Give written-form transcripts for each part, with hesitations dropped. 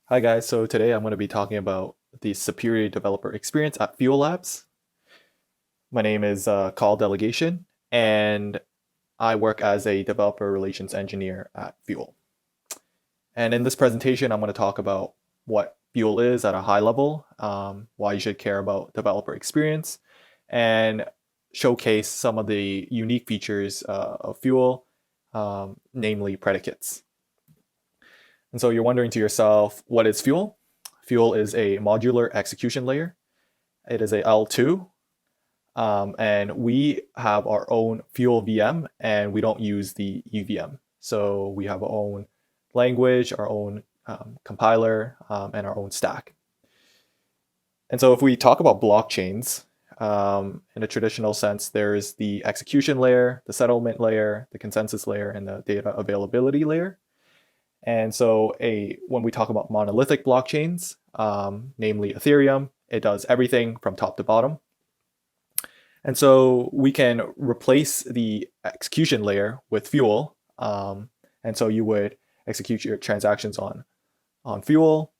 Hi guys, so today I'm going to be talking about the superior developer experience at Fuel Labs. My name is Call Delegation, and I work as a developer relations engineer at Fuel. And in this presentation, I'm going to talk about what Fuel is at a high level, why you should care about developer experience, and showcase some of the unique features of Fuel, namely predicates. And so you're wondering to yourself, what is Fuel? Fuel is a modular execution layer. It is a L2, and we have our own Fuel VM, and we don't use the EVM. So we have our own language, our own compiler, and our own stack. And so if we talk about blockchains, in a traditional sense, there's the execution layer, the settlement layer, the consensus layer, and the data availability layer. And so when we talk about monolithic blockchains, namely Ethereum, it does everything from top to bottom. And so we can replace the execution layer with Fuel. And so you would execute your transactions on Fuel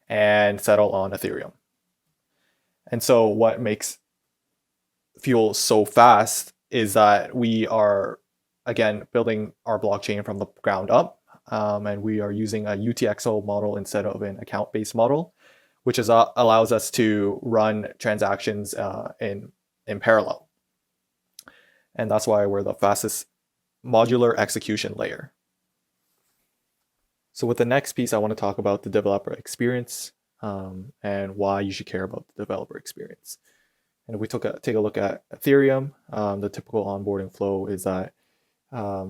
and settle on Ethereum. And so what makes Fuel so fast is that we are, again, building our blockchain from the ground up. And we are using a UTXO model instead of an account-based model, which allows us to run transactions in parallel. And that's why we're the fastest modular execution layer. So with the next piece, I want to talk about the developer experience and why you should care about the developer experience. And if we take a look at Ethereum, the typical onboarding flow is that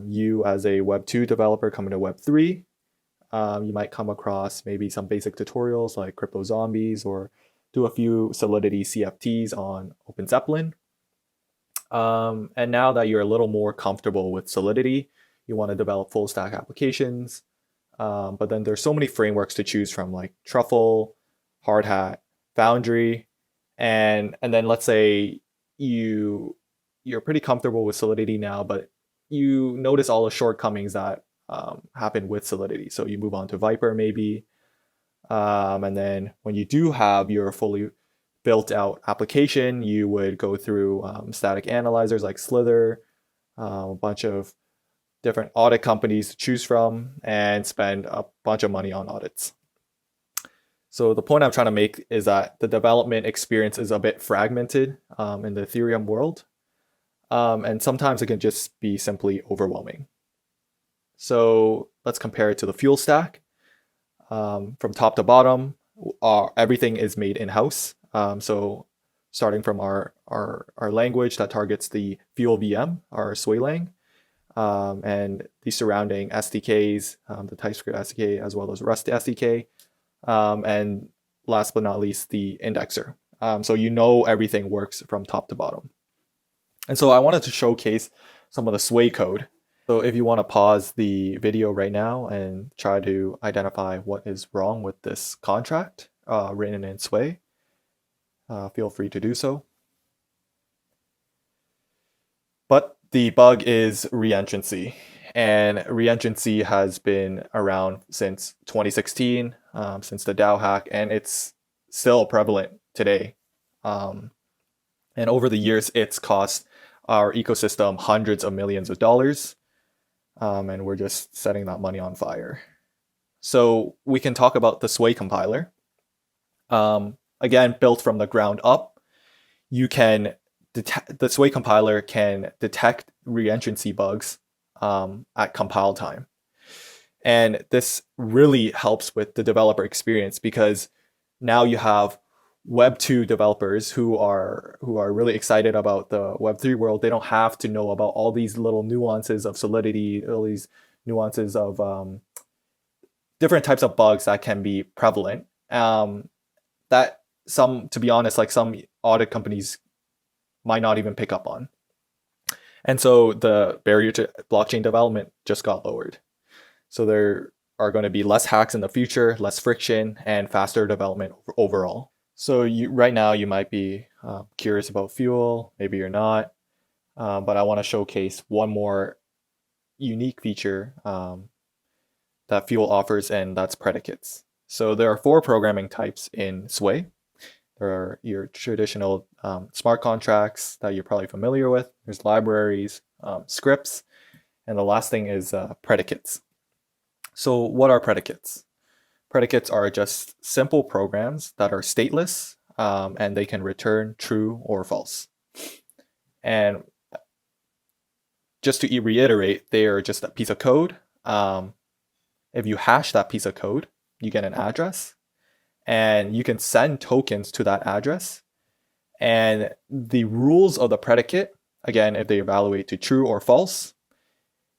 you as a Web 2 developer coming to Web 3, you might come across maybe some basic tutorials like Crypto Zombies or do a few Solidity CFTs on OpenZeppelin. And now that you're a little more comfortable with Solidity, you want to develop full stack applications. But then there's so many frameworks to choose from, like Truffle, Hardhat, Foundry, and then let's say you're pretty comfortable with Solidity now, but you notice all the shortcomings that happen with Solidity. So you move on to Viper maybe. And then when you do have your fully built out application, you would go through static analyzers like Slither, a bunch of different audit companies to choose from, and spend a bunch of money on audits. So the point I'm trying to make is that the development experience is a bit fragmented in the Ethereum world. And sometimes it can just be simply overwhelming. So let's compare it to the Fuel stack. From top to bottom, everything is made in-house. So starting from our language that targets the Fuel VM, our Swaylang, and the surrounding SDKs, the TypeScript SDK, as well as Rust SDK, and last but not least, the indexer. So you know everything works from top to bottom. And so I wanted to showcase some of the Sway code. So if you want to pause the video right now and try to identify what is wrong with this contract written in Sway, feel free to do so. But the bug is reentrancy. And reentrancy has been around since 2016, since the DAO hack, and it's still prevalent today. And over the years, it's cost our ecosystem hundreds of millions of dollars, and we're just setting that money on fire. So we can talk about the Sway compiler. Again, built from the ground up, the Sway compiler can detect reentrancy bugs at compile time. And this really helps with the developer experience because now you have Web 2 developers who are really excited about the Web 3 world. They don't have to know about all these little nuances of Solidity, all these nuances of different types of bugs that can be prevalent. That to be honest, like some audit companies might not even pick up on. And so the barrier to blockchain development just got lowered. So there are going to be less hacks in the future, less friction, and faster development overall. So right now you might be curious about Fuel, maybe you're not, but I want to showcase one more unique feature that Fuel offers, and that's predicates. So there are 4 programming types in Sway. There are your traditional smart contracts that you're probably familiar with. There's libraries, scripts, and the last thing is predicates. So what are predicates? Predicates are just simple programs that are stateless, and they can return true or false. And just to reiterate, they are just a piece of code. If you hash that piece of code, you get an address, and you can send tokens to that address. And the rules of the predicate, again, if they evaluate to true or false,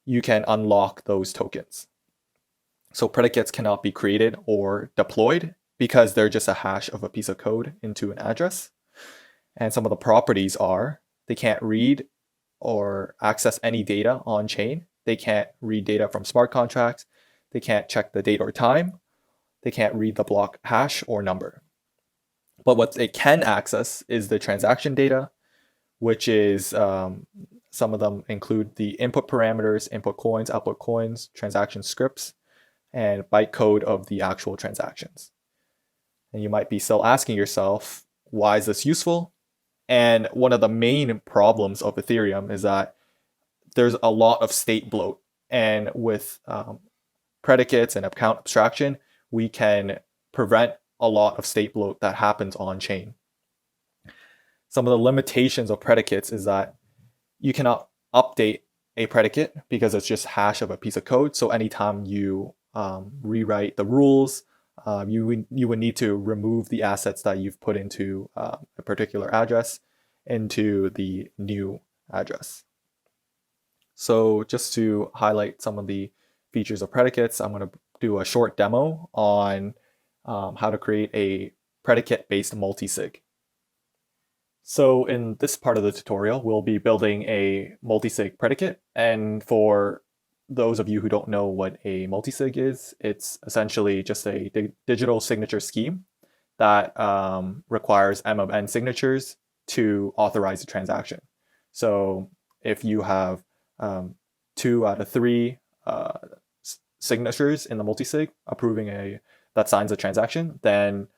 you can unlock those tokens. So predicates cannot be created or deployed because they're just a hash of a piece of code into an address. And some of the properties are they can't read or access any data on chain. They can't read data from smart contracts. They can't check the date or time. They can't read the block hash or number. But what they can access is the transaction data, which is some of them include the input parameters, input coins, output coins, transaction scripts, and bytecode of the actual transactions. And you might be still asking yourself, why is this useful? And one of the main problems of Ethereum is that there's a lot of state bloat. And with predicates and account abstraction, we can prevent a lot of state bloat that happens on chain. Some of the limitations of predicates is that you cannot update a predicate because it's just hash of a piece of code. So anytime you rewrite the rules, you would need to remove the assets that you've put into a particular address into the new address. So just to highlight some of the features of predicates, I'm going to do a short demo on how to create a predicate-based multisig. So in this part of the tutorial, we'll be building a multisig predicate. And for those of you who don't know what a multisig is, it's essentially just a digital signature scheme that requires M of n signatures to authorize a transaction. So if you have 2 out of 3 signatures in the multisig approving that signs a transaction, then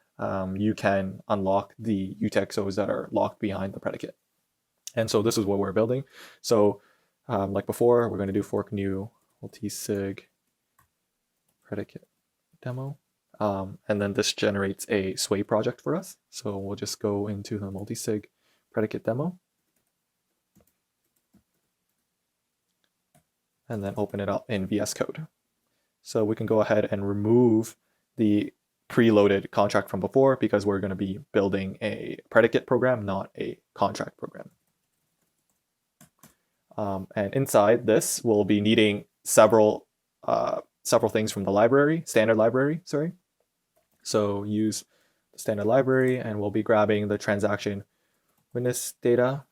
you can unlock the UTXOs that are locked behind the predicate. And so this is what we're building. So like before, we're going to do fork new multisig predicate demo. And then this generates a Sway project for us. So we'll just go into the multisig predicate demo. And then open it up in VS Code. So we can go ahead and remove the preloaded contract from before because we're going to be building a predicate program, not a contract program. And inside this, we'll be needing several things from the library, standard library, sorry. So use the standard library, and we'll be grabbing the transaction witness data,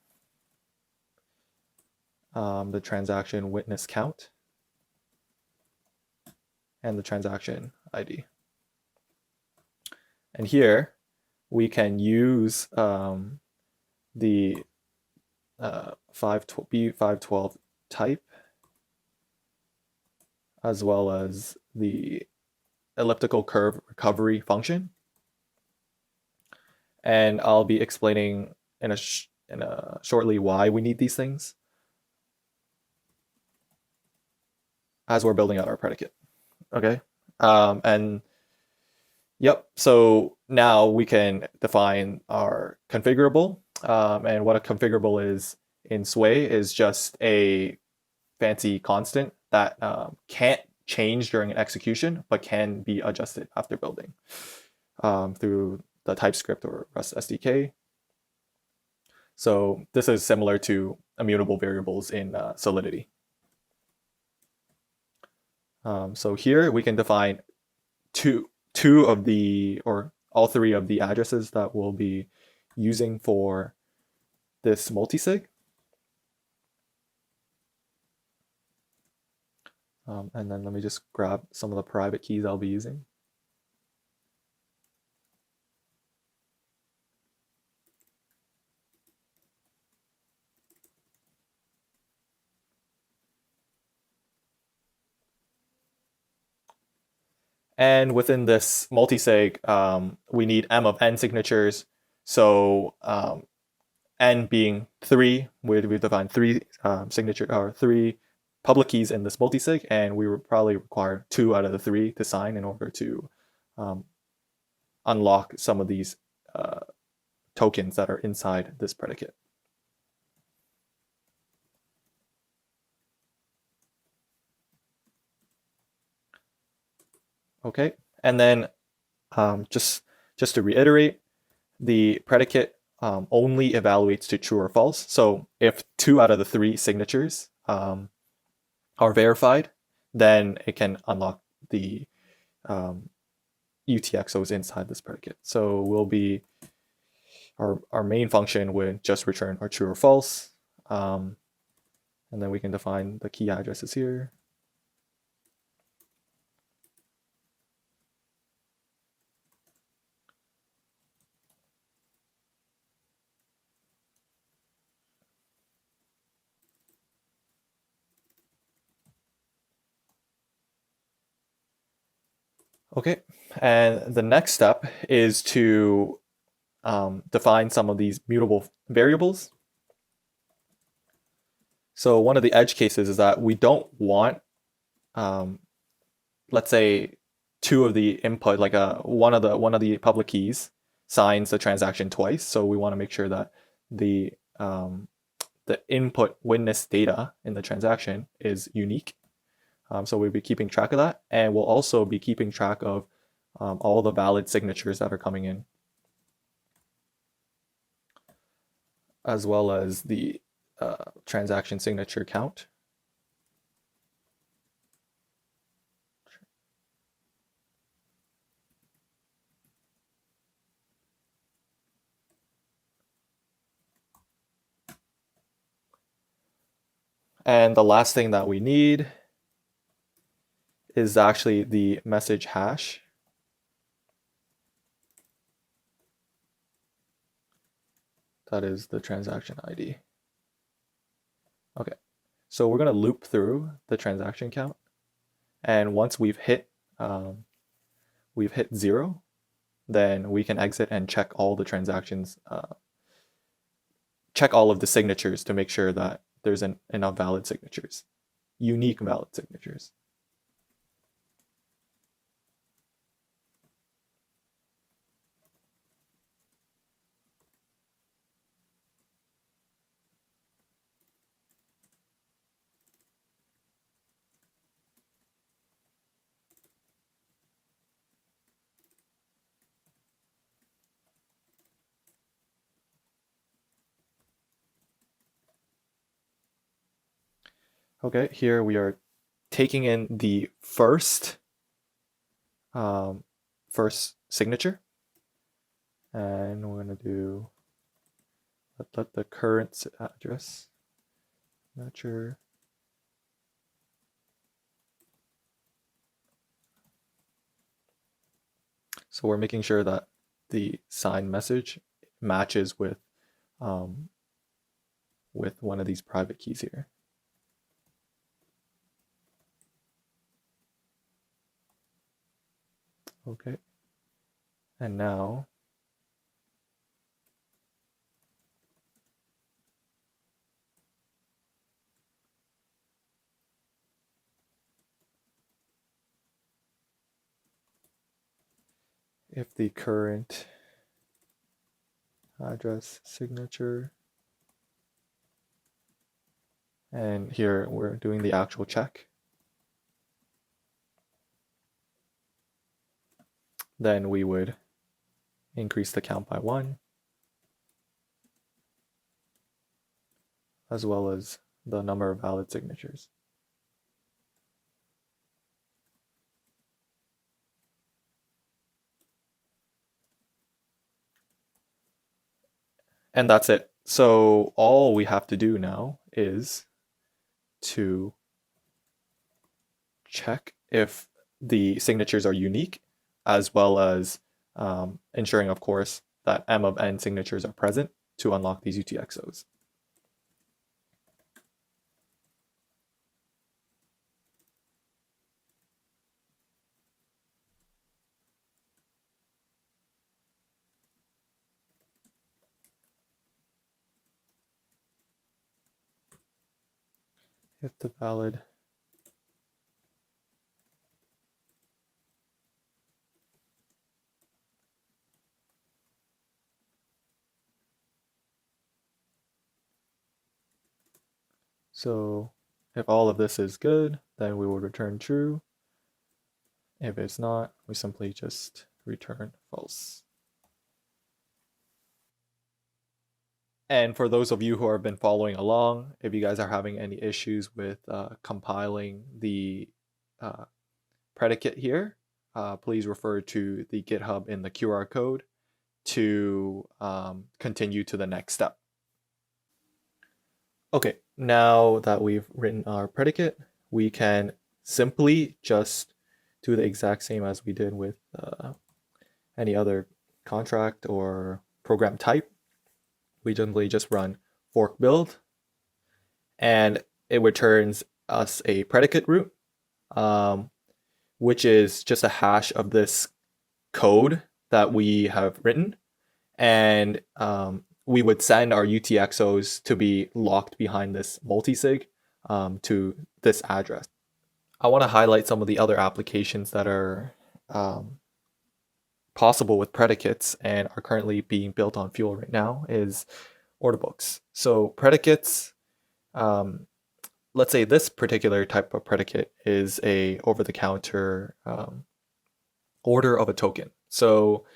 the transaction witness count, and the transaction ID. And here we can use the B512 type, as well as the elliptical curve recovery function. And I'll be explaining shortly why we need these things as we're building out our predicate. Okay. And yep, so now we can define our configurable. And what a configurable is in Sway is just a fancy constant that can't change during an execution, but can be adjusted after building through the TypeScript or Rust SDK. So this is similar to immutable variables in Solidity. So here we can define two of the, or all 3 of the addresses that we'll be using for this multisig. And then let me just grab some of the private keys I'll be using. And within this multisig, we need M of n signatures. So n being 3, we've defined 3 signature or 3 public keys in this multisig, and we would probably require 2 out of the 3 to sign in order to unlock some of these tokens that are inside this predicate. Okay, and then just to reiterate, the predicate only evaluates to true or false. So if 2 out of the 3 signatures are verified, then it can unlock the UTXOs inside this predicate. So we'll be our main function would just return our true or false, and then we can define the key addresses here. Okay, and the next step is to define some of these mutable variables. So one of the edge cases is that we don't want, let's say, 2 of the input, like one of the public keys signs the transaction twice. So we want to make sure that the input witness data in the transaction is unique. So we'll be keeping track of that, and we'll also be keeping track of all the valid signatures that are coming in, as well as the transaction signature count. And the last thing that we need is actually the message hash. That is the transaction ID. Okay, so we're going to loop through the transaction count, and once we've hit 0, then we can exit and check all the transactions, check all of the signatures to make sure that there's enough valid signatures, unique valid signatures. Okay, here we are taking in the first signature, and we're going to do let the current address signature. So we're making sure that the signed message matches with one of these private keys here. Okay, and now if the current address signature, and here we're doing the actual check, then we would increase the count by 1, as well as the number of valid signatures. And that's it. So all we have to do now is to check if the signatures are unique, as well as ensuring, of course, that M of n signatures are present to unlock these UTXOs. if the valid so if all of this is good, then we will return true. If it's not, we simply just return false. And for those of you who have been following along, if you guys are having any issues with compiling the predicate here, please refer to the GitHub in the QR code to continue to the next step. Okay, now that we've written our predicate, we can simply just do the exact same as we did with any other contract or program type. We simply just run fork build, and it returns us a predicate root, which is just a hash of this code that we have written. And we would send our UTXOs to be locked behind this multisig to this address. I want to highlight some of the other applications that are possible with predicates and are currently being built on Fuel right now is order books. So predicates, let's say this particular type of predicate is a over-the-counter order of a token. So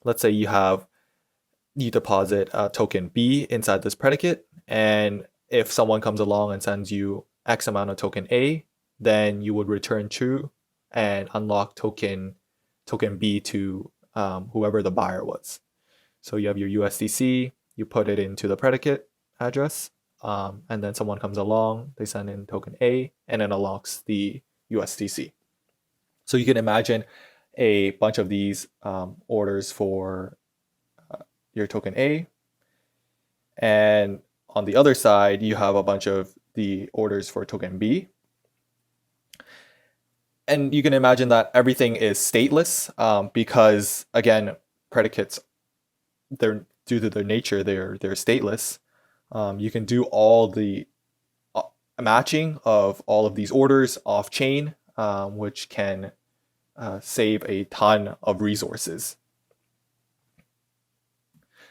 let's say you deposit a token B inside this predicate, and if someone comes along and sends you X amount of token A, then you would return true and unlock token B to whoever the buyer was. So you have your USDC, you put it into the predicate address, and then someone comes along, they send in token A, and it unlocks the USDC. So you can imagine a bunch of these orders for your token A, and on the other side you have a bunch of the orders for token B, and you can imagine that everything is stateless because again predicates, they're due to their nature, they're stateless. You can do all the matching of all of these orders off chain, which can save a ton of resources.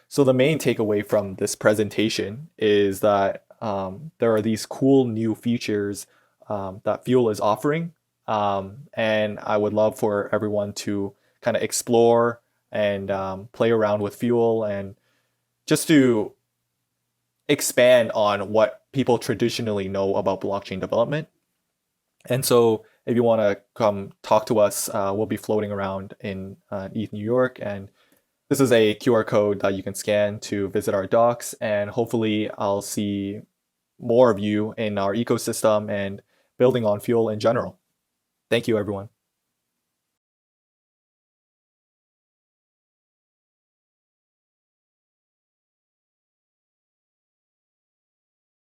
So the main takeaway from this presentation is that there are these cool new features that Fuel is offering, and I would love for everyone to kind of explore and play around with Fuel and just to expand on what people traditionally know about blockchain development. And so if you want to come talk to us, we'll be floating around in ETH New York, and this is a QR code that you can scan to visit our docs, and hopefully I'll see more of you in our ecosystem and building on Fuel in general. Thank you, everyone.